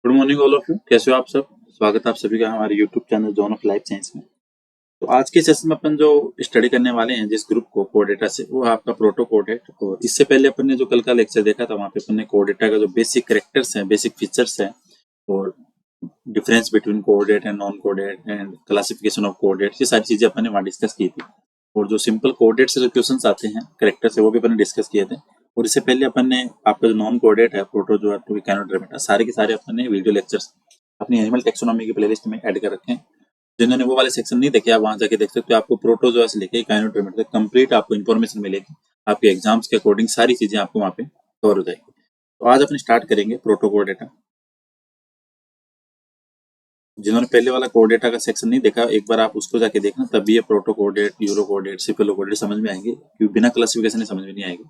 Good morning all of you. कैसे हो आप सब? स्वागत है आप सभी का हमारे YouTube channel zone of life science में। तो आज के सेशन में अपन जो स्टडी करने वाले हैं जिस ग्रुप को कोडेटा से, वो आपका प्रोटो कोडेट। और इससे पहले अपन ने जो कल का लेक्चर देखा था, वहाँ पे अपन ने कोडेटा का जो बेसिक कैरेक्टर्स हैं, बेसिक फीचर्स हैं, और difference between caudate and non caudate and classification of caudate, ये सारी चीजें अपन ने वहाँ डिस्कस की थी। और जो सिंपल कोडेट से जो क्वेश्चंस आते हैं कैरेक्टर से, वो भी अपन ने डिस्कस किए थे। और इससे पहले अपन ने आपका जो नॉन कोडेट है, प्रोटो जो है कैनोड्रेमेटा, सारे के सारे अपन ने वीडियो लेक्चर्स अपनी एनिमल टेक्सोनॉमी की प्लेलिस्ट में ऐड कर रखे हैं। जिन्होंने वो वाले सेक्शन नहीं देखे, आप वहां जाके देख सकते हो। आपको प्रोटोजोआ से लेके काइनोड्रेमेटा तक कंप्लीट आपको इन्फॉर्मेशन मिलेगी। आपके एग्जाम्स के अकॉर्डिंग सारी चीजें आपको वहाँ पे कवर हो जाएगी। तो आज अपन स्टार्ट करेंगे प्रोटोकोडेटा। जिन्होंने पहले वाला कोडेटा का सेक्शन नहीं देखा, एक बार आप उसको जाके देखना, तभी ये प्रोटोकोडेट, यूरोकोडेट, सिफिलोकोडेट समझ में आएंगे, क्योंकि बिना क्लासिफिकेशन समझ में नहीं आएगी।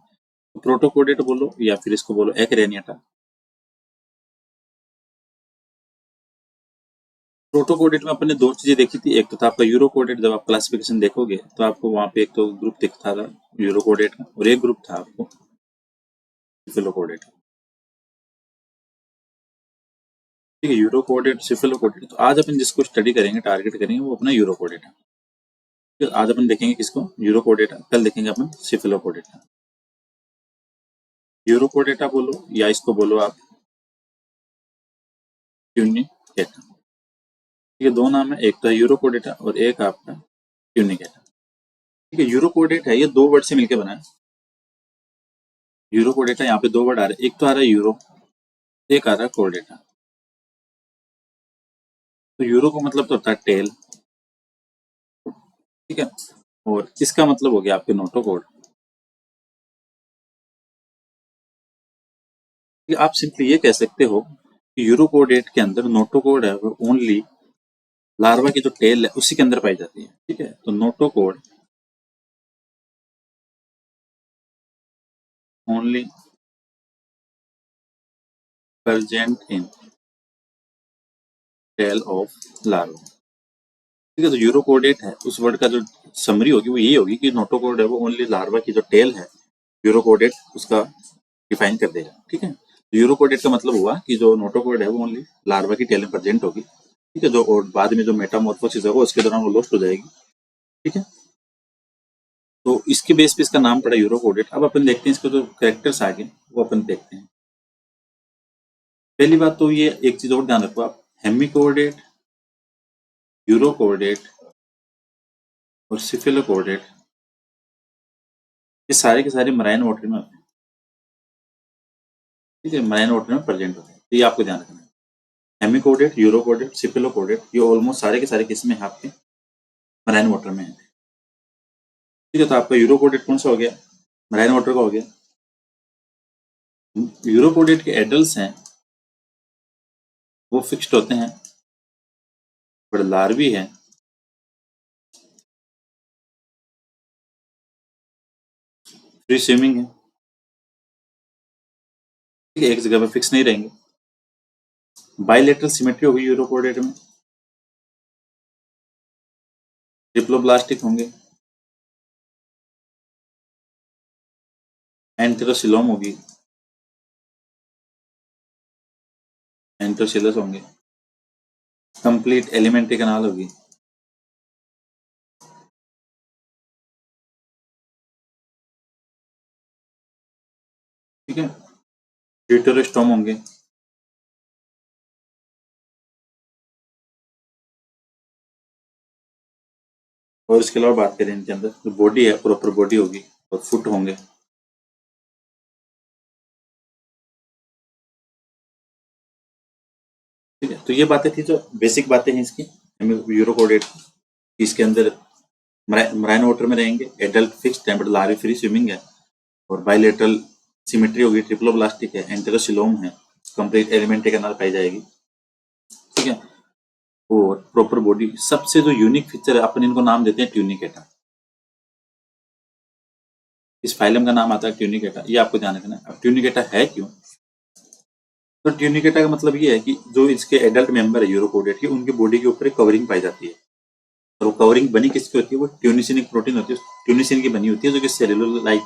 तो प्रोटोकोडेट बोलो या फिर इसको बोलो एक्रेनियाटा। प्रोटोकोडेट में अपन ने दो चीजें देखी थी। एक तो था आपका यूरोकोडेट। जब आप क्लासिफिकेशन देखोगे तो आपको वहां पे एक तो ग्रुप दिखता था यूरोकोडेट का, और एक ग्रुप था आपको सिफिलोकोडेट। ठीक है, यूरोकोडेट, सिफिलोकोडेट। तो आज अपन जिसको स्टडी करेंगे, टारगेट करेंगे, वो अपना यूरोकोडेट है। तो आज अपन देखेंगे किसको? यूरोकोडेटा। कल देखेंगे अपन सिफिलोकोडेटा। यूरोकोडेटा बोलो या इसको बोलो आप ट्यूनिकेटा। ये दो नाम है, एक तो यूरोकोडेटा और एक आपका ट्यूनिकेटा। ठीक है, यूरोकोडेट है, ये दो वर्ड से मिलकर बना है। यूरोकोडेटा, यहाँ पे दो वर्ड आ रहे हैं, एक तो आ रहा है यूरो, एक आ रहा है कोडेटा। तो यूरो का मतलब तो होता है टेल, ठीक है, और इसका मतलब हो गया आपके नोटोकोड। आप सिंपली ये कह सकते हो कि यूरोकोडेट के अंदर नोटोकोड है वो ओनली लार्वा की जो टेल है उसी के अंदर पाई जाती है। ठीक है, तो notochord only present in tail of larva. ठीक है, तो यूरोकोडेट है, उस वर्ड का जो समरी होगी वो यही होगी कि नोटोकोड है वो ओनली लार्वा की जो टेल है, यूरोकोडेट उसका डिफाइन कर देगा। ठीक है, तो यूरोकोडेट का मतलब हुआ कि जो नोटोकोड है वो ओनली लार्वा की टेल में प्रेजेंट होगी। ठीक है, जो और बाद में जो मेटामॉर्फोसिस होगा उसके दौरान वो लॉस्ट हो जाएगी। ठीक है, तो इसके बेस पे इसका नाम पड़ा यूरोकोडेट। अब अपन देखते हैं इसके जो कैरेक्टर्स आगे वो अपन देखते हैं। पहली बात तो ये एक चीज और ध्यान रखो आप, हेमिकोडेट, यूरोकोडेट और सिफिलोकोडेट, ये सारे के सारे मराइन वाटर में होते हैं। ठीक है, मराइन वाटर में प्रेजेंट होते हैं, तो ये आपको ध्यान रखना है। हेमिकोडेट, यूरोकोडेट, सिफिलोकोडेट, ये ऑलमोस्ट सारे के सारे किसमें है? आपके मराइन वाटर में है। ठीक है, तो आपका यूरोकोडेट कौन सा हो गया? मराइन वाटर का हो गया। यूरोकोडेट के एडल्ट्स हैं वो फिक्स्ड होते हैं, बट लार्वी है फ्री स्विमिंग है। ठीक है, एक जगह पे फिक्स नहीं रहेंगे। बाइलेटरल सिमेट्री होगी यूरोकोडेट में। डिप्लोब्लास्टिक होंगे। एंटेरोसिलोम होगी। एंटोसिलस होंगे। कंप्लीट एलिमेंट्री कैनाल होगी। ठीक है, ड्यूटेरोस्टोम होंगे। और इसके अलावा बात करें इनके अंदर जो बॉडी है, प्रॉपर बॉडी होगी और फुट होंगे। ठीक है, तो ये बातें थी जो बेसिक बातें हैं इसकी यूरोकोडेट। इसके अंदर मराइन वाटर में रहेंगे, एडल्ट फिक्स्ड है बट लार्वी फ्री स्विमिंग है, और बाइलेटरल सिमेट्री होगी, ट्रिप्लोब्लास्टिक है, एंटेरोसिलोम है, कंप्लीट एलिमेंट्री कैनाल पाई जाएगी। ठीक है, और प्रॉपर बॉडी। सबसे जो यूनिक फीचर है, अपन इनको नाम देते हैं ट्यूनिकेटा। इस फाइलम का नाम आता है ट्यूनिकेटा, ये आपको ध्यान रखना है। अब ट्यूनिकेटा है क्यों? तो ट्यूनिकेटा का मतलब ये है कि जो इसके एडल्ट मेंबर है यूरोकोडेट के, उनकी बॉडी के ऊपर एक कवरिंग पाई जाती है। और वो कवरिंग बनी किसकी होती है? वो ट्यूनिसिन एक प्रोटीन होती है, ट्यूनिसिन की बनी होती है, जो कि सेलुलर लाइक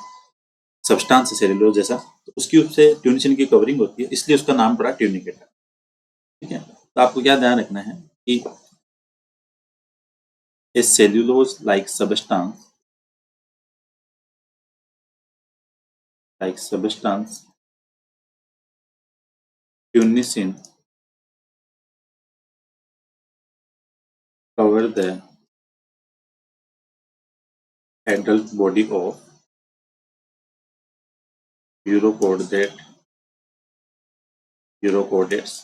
सब्सटेंस है, सेलुलोज जैसा। तो उसकी उससे ट्यूनिसिन की कवरिंग होती है, इसलिए उसका नाम पड़ा ट्यूनिकेटा। ठीक है। तो आपको क्या ध्यान रखना है कि a cellulose like substance tunicin cover the adult body of urochordates.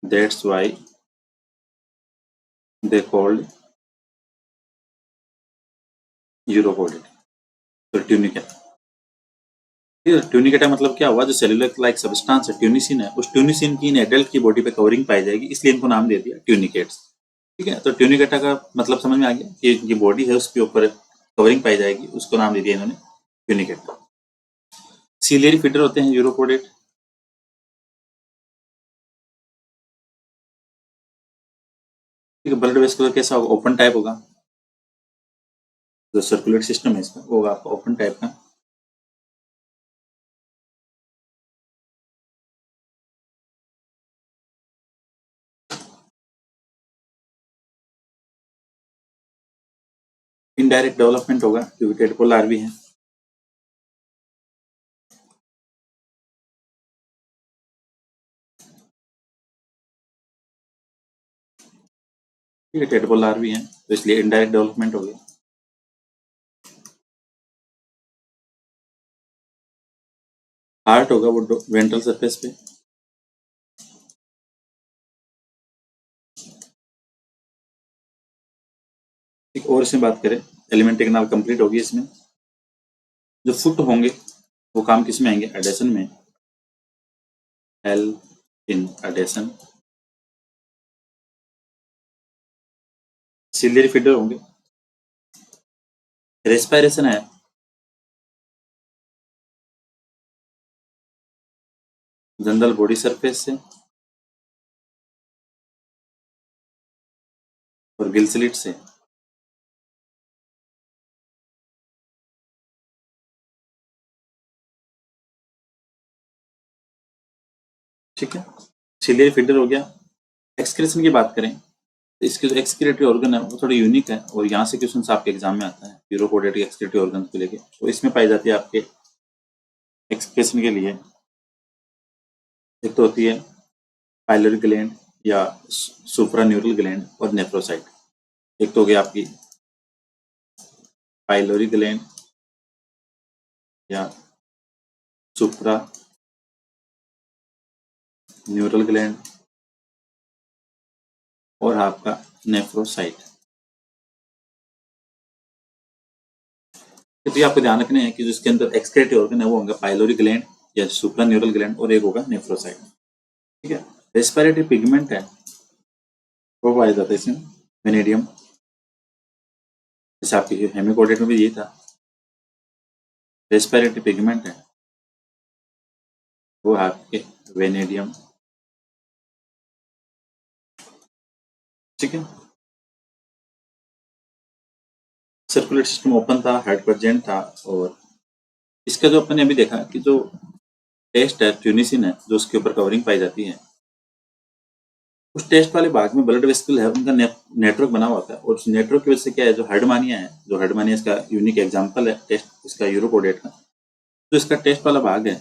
That's why they called urochordate. तो ट्यूनिकेटा मतलब क्या हुआ, जो सेलुलर लाइक सब्सटेंस है ट्यूनिसिन है, उस ट्यूनिसिन की इन एडल्ट की बॉडी पे कवरिंग पाई जाएगी, इसलिए इनको नाम दे दिया ट्यूनिकेट्स। ठीक है, तो ट्यूनिकेटा का मतलब समझ में आ गया कि ये बॉडी है उसके ऊपर कवरिंग पाई जाएगी, उसको नाम दे दिया इन्होंने ट्यूनिकेटा। सीलियरी फीडर होते हैं यूरोकोडेट। ठीक है, ब्लड वेस्कुलर कैसा होगा, ओपन टाइप होगा। जो सर्कुलेट सिस्टम है इसका वो होगा आपका ओपन टाइप का। इनडायरेक्ट डेवलपमेंट होगा क्योंकि टेडपोल आरबी है। ठीक है, टेडपोल आरबी है तो इसलिए इनडायरेक्ट डेवलपमेंट हो गया। हार्ट होगा वो वेंट्रल सरफेस पे। एक और इसमें बात करें, एलिमेंट्री कैनाल कंप्लीट होगी इसमें। जो फुट होंगे वो काम किस में आएंगे, एडेशन में, help in adhesion. Ciliary feeder होंगे। रेस्पिरेशन है जनरल बॉडी सरफेस से और गिल स्लिट से। ठीक है, सिलियरी फीडर हो गया। एक्सक्रेशन की बात करें तो इसके जो एक्सक्रीटरी ऑर्गन है वो थोड़ा यूनिक है और यहाँ से क्वेश्चन आपके एग्जाम में आता है यूरोकोडेटिक एक्सक्रीटरी ऑर्गन को लेके। तो इसमें पाई जाती है आपके एक्सक्रेशन के लिए, एक तो होती है पाइलोरी ग्लैंड या सुप्रान्यूरल ग्लैंड और नेफ्रोसाइट। एक तो हो गई आपकी पाइलोरी ग्लैंड या सुप्रा न्यूरल ग्लैंड और आपका नेफ्रोसाइट। तो ये आपको ध्यान रखने हैं कि जिसके अंदर एक्सक्रीटरी ऑर्गन है वो होगा पाइलोरी ग्लैंड या सुप्रान्यूरल ग्लैंड और एक होगा नेफ्रोसाइट। ठीक है, रेस्पिरेटरी पिगमेंट है वो पाया जाता है इसमें वेनेडियम। जैसे आपके हेमिकोडेट में भी ये था, रेस्पिरेटरी पिगमेंट है वो आपके वेनेडियम। ठीक है, सर्कुलेट सिस्टम ओपन था, हार्ट प्रेजेंट था। और इसका जो अपन ने अभी देखा कि जो टेस्ट है ट्यूनिसिन है जो उसके ऊपर कवरिंग पाई जाती है, उस टेस्ट वाले भाग में ब्लड वेस्कल है उनका नेटवर्क बना हुआ होता है। और उस नेटवर्क की वजह से क्या है, जो हर्डमानिया है, जो हर्डमानिया इसका यूनिक एग्जांपल है टेस्ट इसका यूरोकोडेट का, जो इसका टेस्ट वाला भाग है,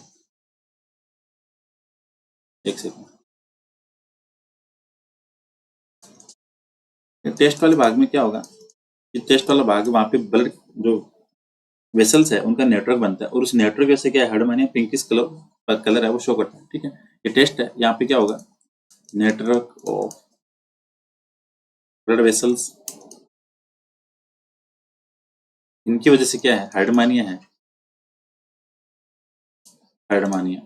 एक सेकंड, टेस्ट वाले भाग में क्या होगा, ये टेस्ट वाला भाग वहाँ पे ब्लड जो वेसल्स है उनका नेटवर्क बनता है और उस नेटवर्क की वजह से क्या है, हर्डमानिया पिंकिश कलर है वो शो करता है। ठीक है, ये टेस्ट है, यहाँ पे क्या होगा, नेटवर्क ऑफ ब्लड वेसल्स, इनकी वजह से क्या है, हाइड्रोमानिया है, हाइड्रोमानिया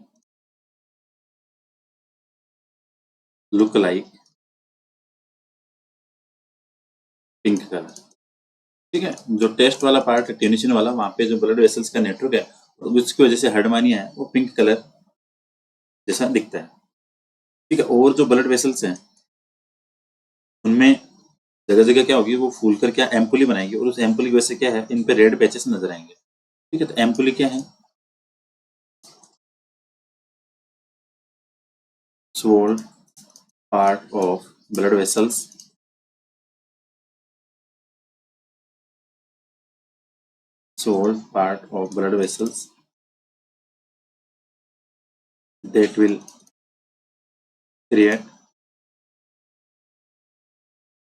लुक लाइक पिंक कलर। ठीक है, जो टेस्ट वाला पार्ट है ट्यूनिशिन वाला, वहां पे जो ब्लड वेसल्स का नेटवर्क है उसकी वजह से हाइड्रोमानिया है वो पिंक कलर जैसा दिखता है। ठीक है, और जो ब्लड वेसल्स हैं उनमें जगह जगह क्या होगी, वो फूल कर क्या एम्पुली बनाएगी और उस एम्पुली की वजह से क्या है, इन पे रेड पैचेस नजर आएंगे। ठीक है, तो एम्पुली क्या है, स्वोल्ड part of blood vessels sold part of blood vessels that will create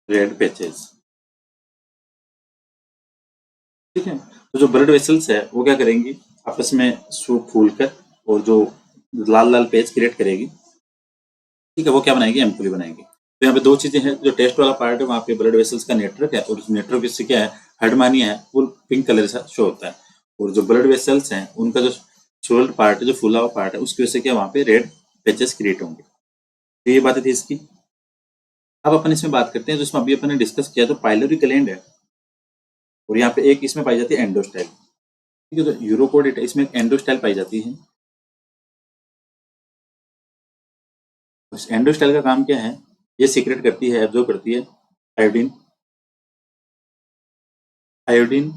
red patches। ठीक है, तो जो ब्लड वेसल्स है वो क्या करेंगी, आपस में फूल कर और जो लाल लाल पेज क्रिएट करेगी, ठीक है, वो क्या बनाएगी, एम्पुली बनाएगी। तो यहाँ पे दो चीजें हैं, जो टेस्ट वाला पार्ट है वहाँ पे ब्लड वेसल्स का नेटवर्क है, और उस नेटवर्क से क्या है, हेडमानिया है, वो पिंक कलर से शो होता है, और जो ब्लड वेसल्स हैं उनका जो सोल्ड पार्ट है, जो फूला हुआ पार्ट है, उसकी वजह से क्या वहाँ पे रेड पैचेस क्रिएट होंगे। तो ये बातें थी इसकी। अब अपन इसमें बात करते हैं, जो इसमें अभी अपन ने डिस्कस किया, जो पाइलोरी ग्लैंड है, और यहाँ पे एक इसमें पाई जाती है एंडोस्टाइल। ठीक है, तो यूरोकोडेटा इसमें एक एंडोस्टाइल पाई जाती है। उस एंडोस्टाइल का काम क्या है, ये सीक्रेट करती है, एब्जॉर्ब करती है आयोडीन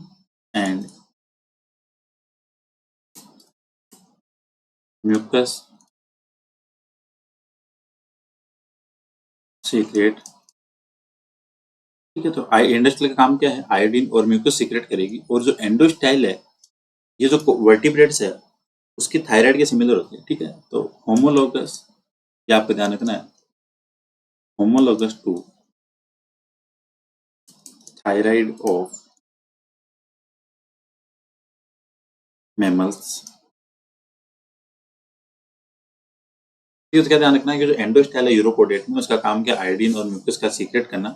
एंड म्यूकस सीक्रेट। ठीक है, तो एंडोस्टाइल का काम क्या है, आयोडीन और म्यूकस सीक्रेट करेगी, और जो एंडोस्टाइल है, ये जो वर्टिब्रेट्स है उसकी थायराइड के सिमिलर होती है। ठीक है, तो होमोलोगस, ये आपको ध्यान रखना है, homologous to thyroid of mammals. तो क्या ध्यान रखना है कि जो एंडोस्टाइल है यूरोकोडेट में, उसका काम क्या, आयोडीन और म्यूकस का सीक्रेट करना,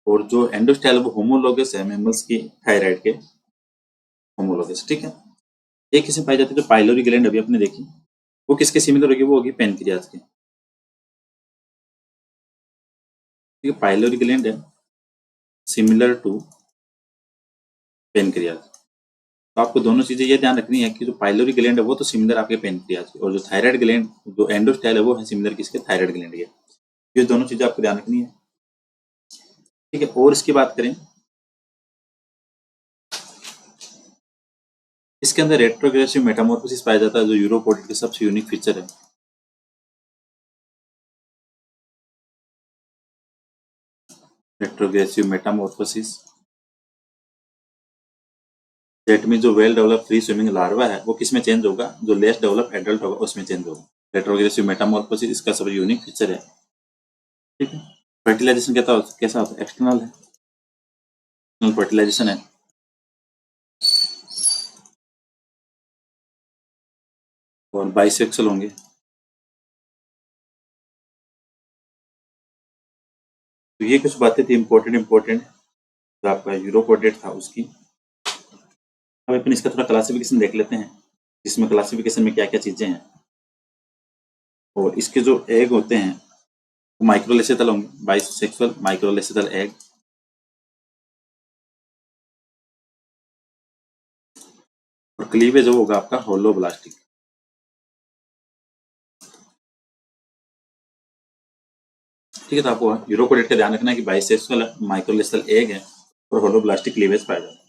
और जो एंडोस्टाइल वो होमोलोगस है मैमल्स की थायराइड के होमोलोगस। ठीक है, एक किस्म पाई जाती है जो पाइलोरी ग्लैंड अभी आपने देखी, वो किसके सिमिलर होगी, वो होगी पेनक्रियाज के। ठीक है, पाइलोरी ग्लैंड है सिमिलर टू पेनक्रियाज। तो आपको दोनों चीजें ये ध्यान रखनी है कि जो पाइलोरी ग्लैंड है वो तो सिमिलर आपके पेनक्रियाज के, और जो थायराइड ग्लैंड, जो एंडोस्टाइल है वो है सिमिलर किसके, थायराइड ग्लैंड के। ये दोनों चीजें आपको ध्यान रखनी है। ठीक है, और इसकी बात करें, इसके अंदर रेट्रोग्रेसिव मेटामॉर्फोसिस पाया जाता है, जो यूरोकोडेट के सबसे यूनिक फीचर है। रेट्रोग्रेसिव मेटामॉर्फोसिस, जेट में जो well develop free swimming larva है वो किस में चेंज होगा, जो लेस डेवलप एडल्ट होगा उसमें चेंज होगा। रेट्रोग्रेसिव मेटामॉर्फोसिस इसका सबसे यूनिक फीचर है। ठीक है, फर्टिलाइजेशन कैसा होता है, एक्सटर्नल है, एक्सटर्नल फर्टिलाइजेशन है। और बाइसेक्सुअल होंगे। तो ये कुछ बातें थी इंपॉर्टेंट जो आपका यूरोकोडेट था उसकी। अब अपन इसका थोड़ा क्लासिफिकेशन देख लेते हैं, इसमें क्लासिफिकेशन में क्या क्या चीजें हैं। और इसके जो एग होते हैं वो माइक्रोलेसिथल होंगे, बाइसेक्सुअल माइक्रोलेसिथल एग। और क्लीवेज जो होगा आपका होलोब्लास्टिक। ठीक है, तो आपको यूरोकोडेट का ध्यान रखना है कि बाइसेक्सुअल माइक्रोलेसिथल एग है और होलोब्लास्टिक क्लीवेज पाया जाता है।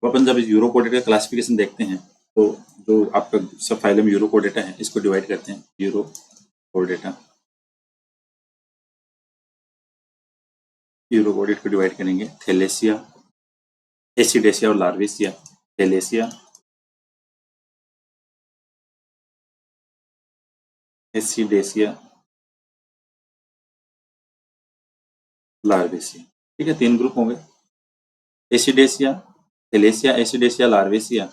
तो अपन जब यूरोकोडेट का क्लासिफिकेशन देखते हैं, तो जो आपका सब फाइलम यूरोकोडेटा है इसको डिवाइड करते हैं, यूरोकोडेटा, यूरोकोडेट को डिवाइड करेंगे थैलेसिया, एसिडेसिया और लार्वेसिया। थैलेसिया, एसिडेसिया, लार्वेसिया। ठीक है, तीन ग्रुप होंगे, एसिडेसिया, थैलेसिया, एसिडेसिया, लार्वेसिया।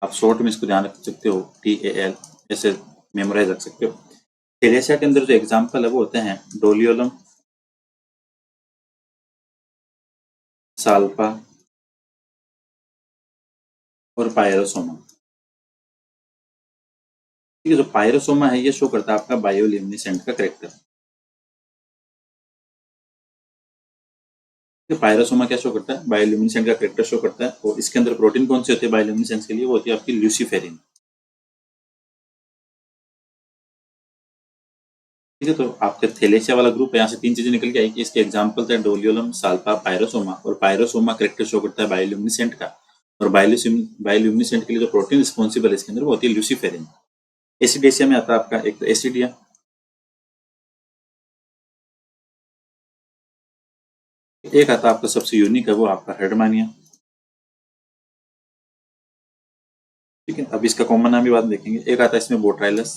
आप शॉर्ट में इसको ध्यान रख सकते हो, TAL, ऐसे मेमोराइज रख सकते हो। थैलेसिया के अंदर जो एग्जाम्पल है वो होते हैं डोलियोलम, साल्पा और पायरोसोमा। ठीक है, जो पायरोसोमा है ये शो करता है आपका बायोल्यूमिनेसेंट का करेक्टर। पायरोसोमा क्या शो करता है, बायोल्यूमिनेसेंट का करेक्टर शो करता है। और इसके अंदर प्रोटीन कौन सी होती है बायोल्यूमिनेसेंस के लिए, वो होती है आपकी ल्यूसीफेरिन। ठीक है, तो आपका थैलेसिया वाला ग्रुप है, यहाँ से तीन चीजें निकल के आई कि इसके एग्जांपल्स है डोलियोलम, साल्पा, पायरोसोमा। और पायरोसोमा करेक्टर शो करता है बायोल्यूमिनेसेंट का, और बायोल्यूमिनेसेंट के लिए जो प्रोटीन रिस्पॉन्सिबल है इसके अंदर वो होती है ल्यूसीफेरिन। एसिडेसिया में आता है आपका एक तो एसिडिया, एक आता है आपका सबसे यूनिक है, वो आपका हेडमानिया। ठीक है, अब इसका कॉमन नाम भी बाद में देखेंगे। एक आता है इसमें बोट्राइलस,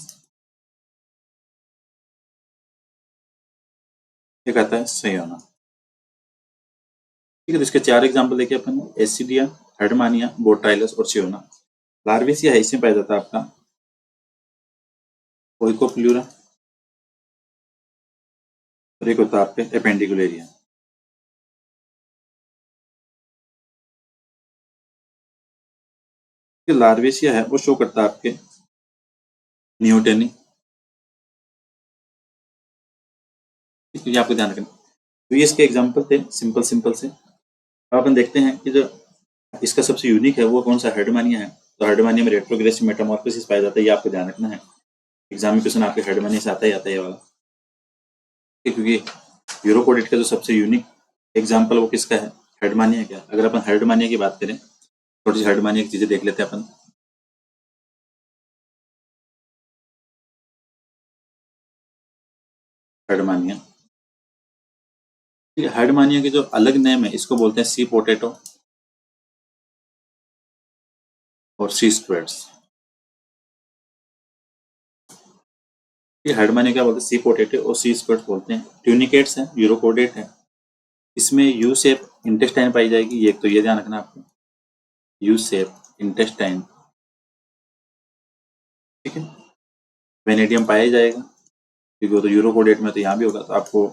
एक आता है सयोना। ठीक है, तो इसके 4 एग्जाम्पल देखे अपन, एसिडिया, हेडमानिया, बोट्राइलस और सियोना। लार्वेसिया है, इसमें पाया जाता है आपका ओइकोप्लूरा, और एक होता है आपके एपेंडिकुलेरिया। लार्वेसिया है वो शो करता है आपके न्यूटेनी। ये आपको ध्यान रखना। तो ये इसके एग्जाम्पल थे सिंपल सिंपल से। अब अपन देखते हैं कि जो इसका सबसे यूनिक है वो कौन सा, हेडमानिया है। तो हेडमानिया में रेट्रोग्रेसिव मेटामॉर्फोसिस पाया जाता है, ये आपको ध्यान रखना है। एग्जाम में क्वेश्चन आपके हेडमानिया से आता ही आता है ये वाला, क्योंकि यूरोकोडेट का जो सबसे यूनिक एग्जाम्पल वो किसका है, हेडमानिया का। अगर अपन हेडमानिया की बात करें, थोड़ी सी हेडमानिया की चीजें देख लेते हैं अपन। हेडमानिया, हेडमानिया के जो अलग नेम है इसको बोलते हैं सी पोटैटो और सी स्क्वेड्स। ये हेडमानिया क्या बोलते हैं, सी पोटैटो और सी स्क्वेड्स बोलते हैं। ट्यूनिकेट्स है, यूरोकोडेट है, इसमें यू शेप इंटेस्टाइन पाई जाएगी। ये तो ये ध्यान रखना आपको, यू शेप इंटेस्टाइन। ठीक है, वेनेडियम पाया जाएगा, क्योंकि वो तो यूरोकोडेट में तो यहाँ भी होगा। तो आपको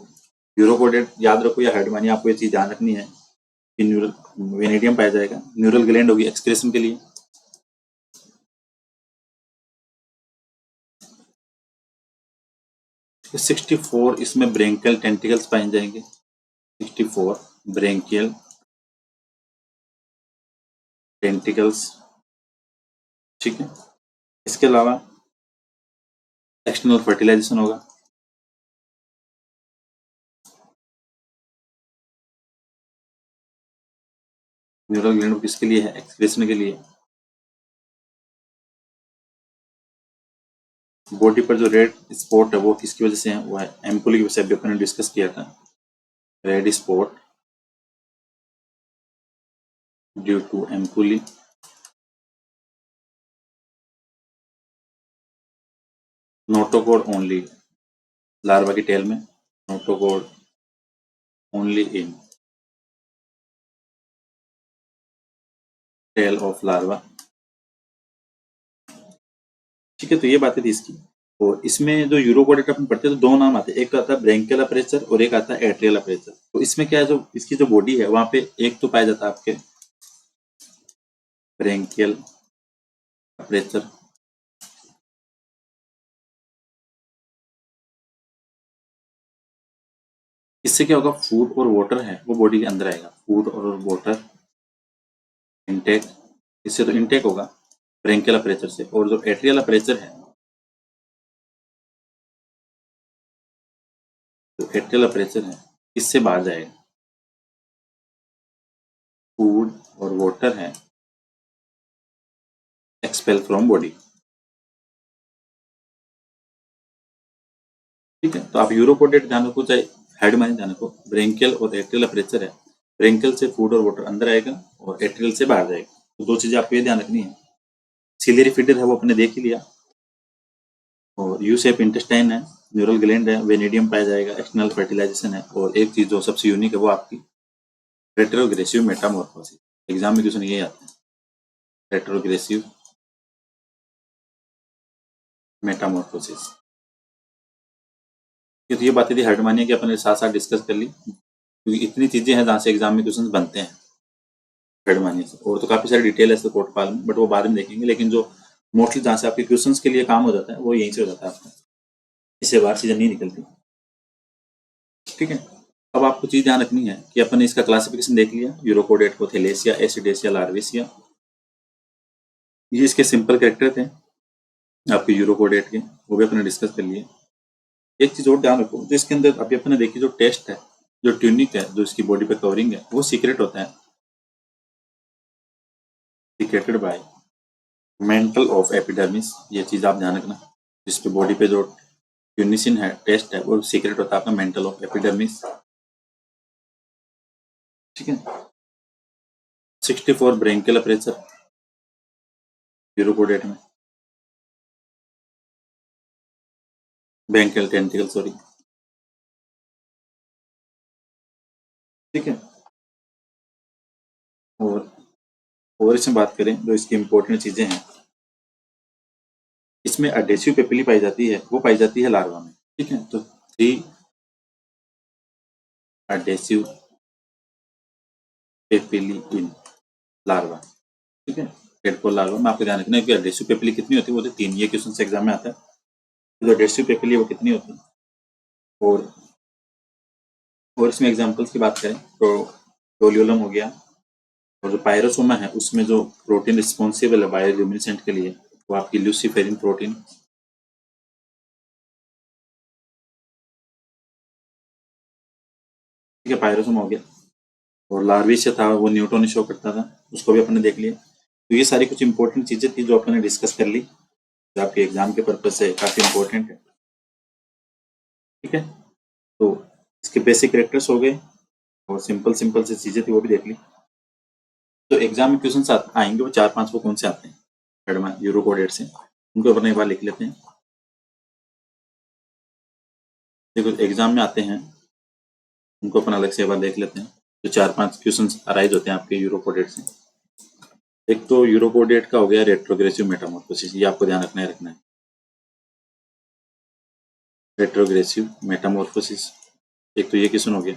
यूरोकोडेट याद रखो या हेडमानिया, आपको ये चीज ध्यान रखनी है कि न्यूरल वेनेडियम पाया जाएगा। न्यूरल ग्लैंड होगी एक्सक्रेशन के लिए। 64 इसमें ब्रेंकियल टेंटिकल्स पाए जाएंगे। 64 ब्रेंकियल टेंटिकल्स। ठीक है, इसके अलावा एक्सटर्नल फर्टिलाइजेशन होगा। न्यूरल ग्लैंड किसके लिए है, एक्सक्रेशन के लिए। बॉडी पर जो रेड स्पॉट है वो किसकी वजह से है, वो है एम्पुली की वजह से। अभी अपन ने डिस्कस किया था, red spot due to ampullae. Notochord only, larva की टेल में notochord only in tail of larva. ठीक है, तो ये बातें थी इसकी। और इसमें जो यूरोकोडेट अपन पढ़ते हैं तो दो नाम आते हैं, एक आता है ब्रेंकियल अपर्चर और एक आता है एट्रियल अपर्चर। तो इसमें क्या है, जो इसकी जो बॉडी है वहां पे एक तो पाया जाता है आपके ब्रेंकियल अपर्चर, इससे क्या होगा, फूड और वाटर है वो बॉडी के अंदर आएगा, फूड और वाटर इनटेक। इससे तो इनटेक होगा ब्रेंकियल अपर्चर से। और जो एट्रियल अपर्चर है, जो एट्रियल अपर्चर है इससे बाहर जाएगा, फूड और वाटर है एक्सपेल फ्रॉम बॉडी। ठीक है, तो आप यूरोकोडेट ध्यान रखो, चाहे हेडमानिया ध्यान रखो, ब्रेंकियल और एट्रियल अपर्चर है। ब्रेंकियल से फूड और वाटर अंदर आएगा और एट्रियल से बाहर जाएगा। तो दो चीजें आपको ये ध्यान रखनी है। सिलियरी फीडर है वो अपने देख ही लिया, और यू शेप इंटेस्टाइन है, न्यूरल ग्लैंड है, वेनेडियम पाया जाएगा, एक्सटर्नल फर्टिलाइजेशन है, और एक चीज जो सबसे यूनिक है वो आपकी रेट्रोग्रेसिव मेटामॉर्फोसिस। एग्जाम में क्वेश्चन ये आता है, रेट्रोग्रेसिव मेटामॉर्फोसिस। तो ये बातें थी हेडमानिया की, अपने साथ साथ डिस्कस कर ली, क्योंकि इतनी चीजें हैं जहाँ से एग्जाम में क्वेश्चन बनते हैं हेडमानिया से। और तो काफी सारी डिटेल है कोटपाल में, बट वो बाद में देखेंगे। लेकिन जो मोस्टली जहाँ से आपके क्वेश्चंस के लिए काम हो जाता है वो यहीं से हो जाता है आपका, इससे बाहर चीजें नहीं निकलती। ठीक है, अब आपको चीज ध्यान रखनी है कि अपन ने इसका क्लासिफिकेशन देख लिया, यूरोकोडेट को थैलेसिया, एसिडेसिया, लार्वेसिया। ये इसके सिंपल कैरेक्टर थे आपके यूरोकोडेट के, वो भी अपने डिस्कस कर लिए। एक चीज और ध्यान रखो, जो इसके अंदर अभी अपने देखी जो टेस्ट है, जो ट्यूनिक है, जो इसकी बॉडी पे कवरिंग है, वो सीक्रेट होता है, secreted by mental of epidermis. ये चीज आप ध्यान रखना, जिसपे बॉडी पे जो ट्यूनिसिन है, टेस्ट है, वो सीक्रेट होता है आपका मेंटल ऑफ एपिडर्मिस। ठीक है। 64 ब्रेंकियल अपर्चर यूरोकोडेट में, ब्रेंकियल टेंटिकल सॉरी, ठीक है। और इसमें बात करें जो इसकी इंपॉर्टेंट चीजें हैं, इसमें एडेसिव पेपिली पाई जाती है, वो पाई जाती है लार्वा में, ठीक है। तो 3 एडेसिव पेपिली इन लार्वा, ठीक है। टेडपोल लार्वा में आपको ध्यान रखना है कि एडेसिव पेपिली कितनी होती है, वो तो 3, ये क्वेश्चन एग्जाम में आता है। तो एडेसिव पेपिली वो कितनी होती है, और इसमें एग्जांपल्स की बात करें तो टोल्यूलम हो गया, और जो पायरोसोमा है उसमें जो प्रोटीन रिस्पॉन्सिबल है बायोल्यूमिनेसेंट के लिए वो आपकी ल्यूसीफेरिन प्रोटीन, ठीक है, पायरोसोमा हो गया। और लार्विशिया था वो न्यूटोन शो करता था, उसको भी अपने देख लिया। तो ये सारी कुछ इंपॉर्टेंट चीजें थी जो अपने डिस्कस कर ली, जो आपके एग्जाम के पर्पज से काफी इंपॉर्टेंट है, ठीक है। तो इसके बेसिक कैरेक्टर्स हो गए और सिंपल से चीजें थी वो भी देख ली। तो एग्जाम में क्वेश्चन आएंगे वो 4-5 वो कौन से आते हैं एडवांस यूरोकोडेट से, उनको अपने एक बार लिख लेते हैं। देखो एग्जाम में आते हैं उनको अपन अलग से एक बार देख लेते हैं। तो 4-5 क्वेश्चन अराइज होते हैं आपके यूरोकोडेट से। एक तो यूरोकोडेट का हो गया रेट्रोग्रेसिव मेटामॉर्फोसिस, ये आपको ध्यान रखना है। रेट्रोग्रेसिव मेटामॉर्फोसिस एक तो ये क्वेश्चन हो गया,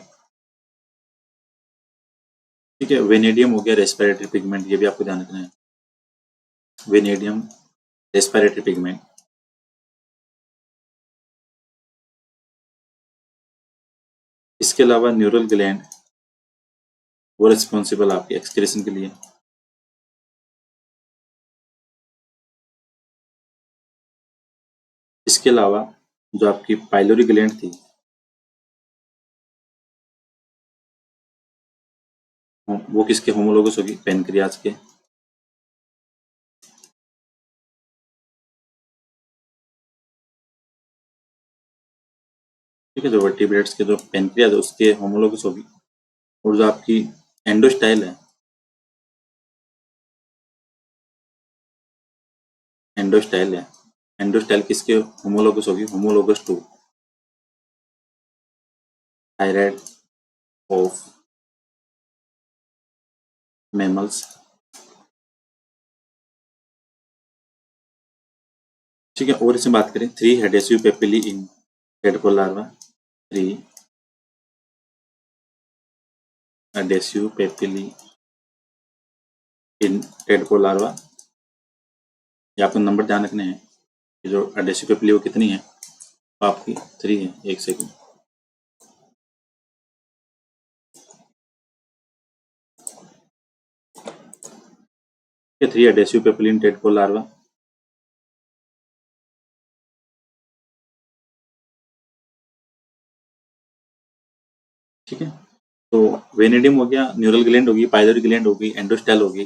ठीक है। वेनेडियम हो गया रेस्पिरेटरी पिगमेंट, ये भी आपको ध्यान रखना है, वेनेडियम रेस्पिरेटरी पिगमेंट। इसके अलावा न्यूरल ग्लैंड वो रिस्पॉन्सिबल आपके एक्सक्रेशन के लिए। इसके अलावा जो आपकी पाइलोरी ग्लैंड थी वो किसके होमोलोगस होगी, पेनक्रियाज के। ठीक है, जो वर्टिब्रेट्स के जो पेनक्रियाज है उसके होमोलोगस होगी। और जो आपकी एंडोस्टाइल है, एंडोस्टाइल किसके होमोलोगस होगी, homologous to thyroid of mammals, ठीक है। और इसमें बात करें 3 adhesive papillae in tadpole larva, 3 adhesive papillae in tadpole larva. ये आपको नंबर ध्यान रखने हैं कि जो एडेसिव पेपिली वो कितनी है, तो आपकी 3 है। एक सेकंड, ये 3 adhesive papillae in tadpole larva. ठीक है, तो वेनेडियम हो गया, न्यूरल ग्लैंड होगी, पाइलोरी ग्लैंड होगी, एंडोस्टाइल होगी।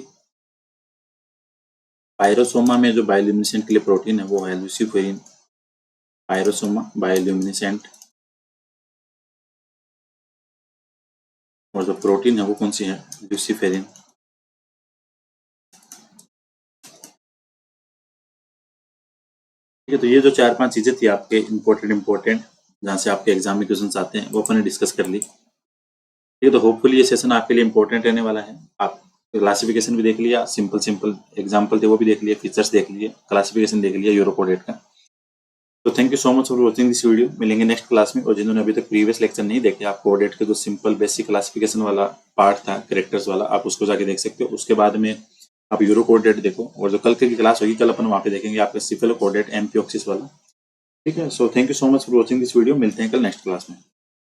पायरोसोमा में जो बायोल्यूमिनेसेंट के लिए प्रोटीन है वो है ल्यूसीफेरिन, पायरोसोमा बायोल्यूमिनेसेंट। और जो प्रोटीन है वो कौन सी है, ल्यूसीफेरिन। ठीक है, तो ये जो 4-5 चीजें थी आपके इंपॉर्टेंट जहाँ से आपके एग्जाम में क्वेश्चंस आते हैं वो अपन ने डिस्कस कर ली। ठीक है, तो होपफुली ये सेशन आपके लिए इंपॉर्टेंट रहने वाला है। आप क्लासिफिकेशन भी देख लिया, सिंपल एग्जाम्पल थे वो भी देख लिया, फीचर्स देख लिए, क्लासिफिकेशन देख लिया यूरोकोडेट का। तो thank you so much for watching this video. मिलेंगे नेक्स्ट क्लास में। और जिन्होंने अभी तक प्रीवियस लेक्चर नहीं देखे, आप कोडेट के जो सिंपल बेसिक क्लासिफिकेशन वाला पार्ट था कैरेक्टर्स वाला, आप उसको जाके देख सकते हो। उसके बाद में आप यूरो कोडेट देखो, और जो कल की क्लास होगी कल अपन वहाँ पे देखेंगे आपका सिफिलो कोडेट एम्पियोक्सिस वाला। ठीक है, so thank you so much for watching this video. मिलते हैं कल नेक्स्ट क्लास में।